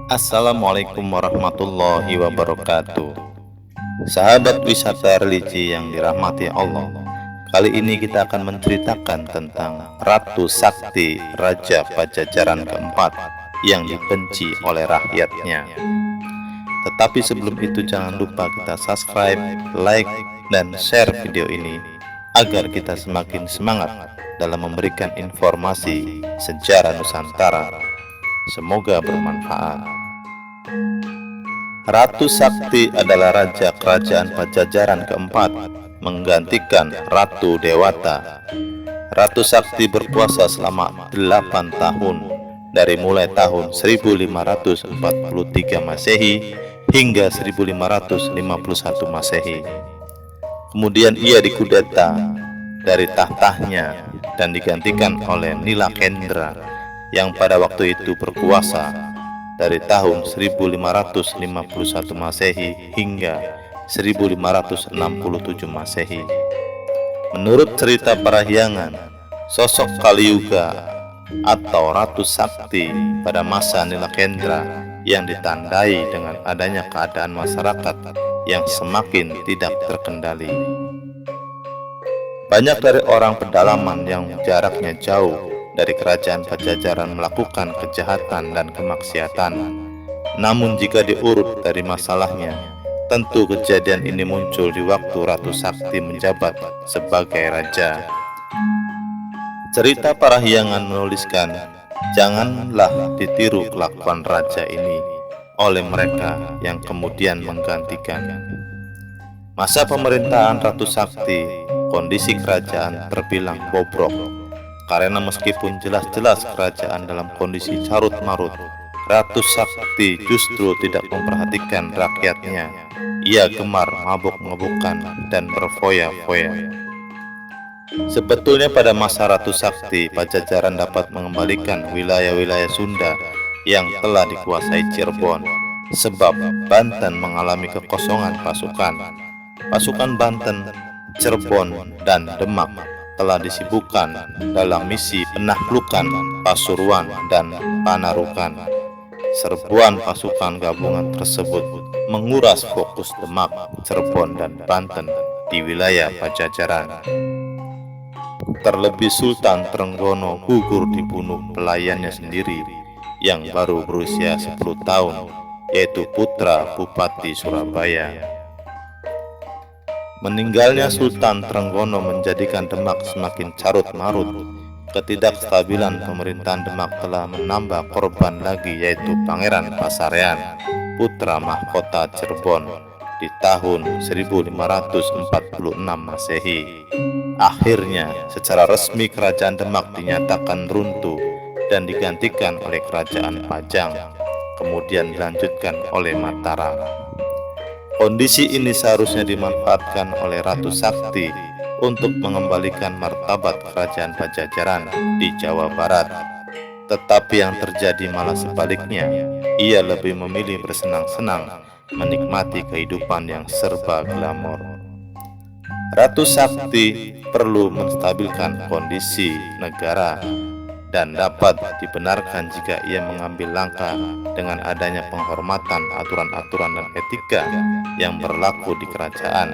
Assalamualaikum warahmatullahi wabarakatuh. Sahabat wisata religi yang dirahmati Allah, kali ini kita akan menceritakan tentang Ratu Sakti Raja Pajajaran keempat yang dibenci oleh rakyatnya. Tetapi sebelum itu jangan lupa kita subscribe, like, dan share video ini agar kita semakin semangat dalam memberikan informasi sejarah Nusantara. Semoga bermanfaat. Ratu Sakti adalah raja kerajaan Pajajaran keempat, menggantikan Ratu Dewata. Ratu Sakti berkuasa selama 8 tahun, dari mulai tahun 1543 Masehi hingga 1551 Masehi. Kemudian ia dikudeta dari tahtanya dan digantikan oleh Nilakendra yang pada waktu itu berkuasa dari tahun 1551 Masehi hingga 1567 Masehi. Menurut cerita parahyangan, sosok Kaliyuga atau Ratu Sakti pada masa Nilakendra yang ditandai dengan adanya keadaan masyarakat yang semakin tidak terkendali. Banyak dari orang pedalaman yang jaraknya jauh dari kerajaan Pajajaran melakukan kejahatan dan kemaksiatan. Namun jika diurut dari masalahnya, tentu kejadian ini muncul di waktu Ratu Sakti menjabat sebagai raja. Cerita parahyangan menuliskan, janganlah ditiru kelakuan raja ini oleh mereka yang kemudian menggantikan. Masa pemerintahan Ratu Sakti, kondisi kerajaan terbilang bobrok. Karena meskipun jelas-jelas kerajaan dalam kondisi carut-marut, Ratu Sakti justru tidak memperhatikan rakyatnya. Ia gemar mabuk-mabukan dan berfoya-foya. Sebetulnya pada masa Ratu Sakti, Pajajaran dapat mengembalikan wilayah-wilayah Sunda yang telah dikuasai Cirebon, sebab Banten mengalami kekosongan pasukan. Pasukan Banten, Cirebon, dan Demak telah disibukkan dalam misi penaklukan Pasuruan dan Panarukan. Serbuan pasukan gabungan tersebut menguras fokus Demak, Cirebon, dan Banten di wilayah Pajajaran. Terlebih Sultan Trenggono gugur dibunuh pelayannya sendiri yang baru berusia 10 tahun, yaitu putra Bupati Surabaya. Meninggalnya Sultan Trenggono menjadikan Demak semakin carut-marut. Ketidakstabilan pemerintahan Demak telah menambah korban lagi, yaitu Pangeran Pasarean, putra mahkota Cirebon, di tahun 1546 Masehi. Akhirnya, secara resmi kerajaan Demak dinyatakan runtuh dan digantikan oleh kerajaan Pajang, kemudian dilanjutkan oleh Mataram. Kondisi ini seharusnya dimanfaatkan oleh Ratu Sakti untuk mengembalikan martabat kerajaan Pajajaran di Jawa Barat. Tetapi yang terjadi malah sebaliknya. Ia lebih memilih bersenang-senang, menikmati kehidupan yang serba glamor. Ratu Sakti perlu menstabilkan kondisi negara dan dapat dibenarkan jika ia mengambil langkah dengan adanya penghormatan aturan-aturan dan etika yang berlaku di kerajaan.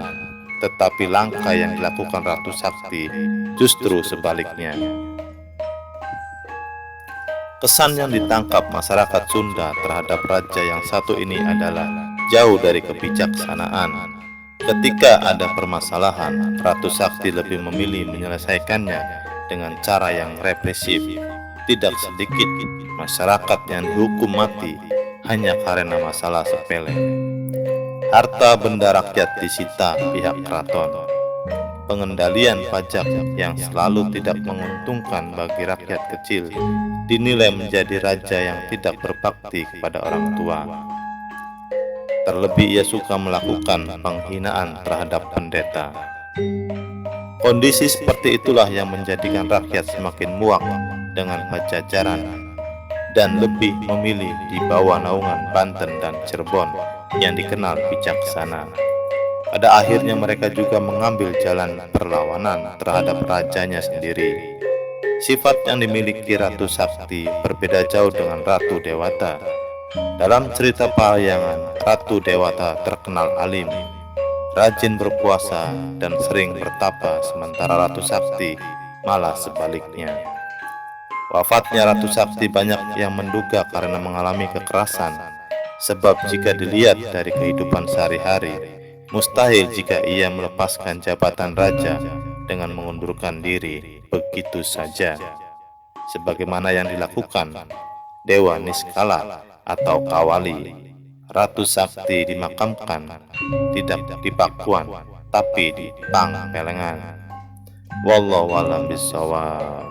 Tetapi langkah yang dilakukan Ratu Sakti justru sebaliknya. Kesan yang ditangkap masyarakat Sunda terhadap raja yang satu ini adalah jauh dari kebijaksanaan. Ketika ada permasalahan, Ratu Sakti lebih memilih menyelesaikannya dengan cara yang represif. Tidak sedikit masyarakat yang dihukum mati hanya karena masalah sepele. Harta benda rakyat disita pihak keraton. Pengendalian pajak yang selalu tidak menguntungkan bagi rakyat kecil dinilai menjadi raja yang tidak berbakti kepada orang tua. Terlebih ia suka melakukan penghinaan terhadap pendeta. Kondisi seperti itulah yang menjadikan rakyat semakin muak dengan Pajajaran dan lebih memilih di bawah naungan Banten dan Cirebon yang dikenal bijaksana. Pada akhirnya mereka juga mengambil jalan perlawanan terhadap rajanya sendiri. Sifat yang dimiliki Ratu Sakti berbeda jauh dengan Ratu Dewata. Dalam cerita Parahyangan, Ratu Dewata terkenal alim, rajin berpuasa, dan sering bertapa, sementara Ratu Sakti malah sebaliknya. Wafatnya Ratu Sakti banyak yang menduga karena mengalami kekerasan, sebab jika dilihat dari kehidupan sehari-hari, mustahil jika ia melepaskan jabatan raja dengan mengundurkan diri begitu saja, sebagaimana yang dilakukan Dewa Niskala atau Kawali. Ratu Sakti dimakamkan tidak di Pakuan, tapi di Pangpelengan. Wallahu a'lam bishawab.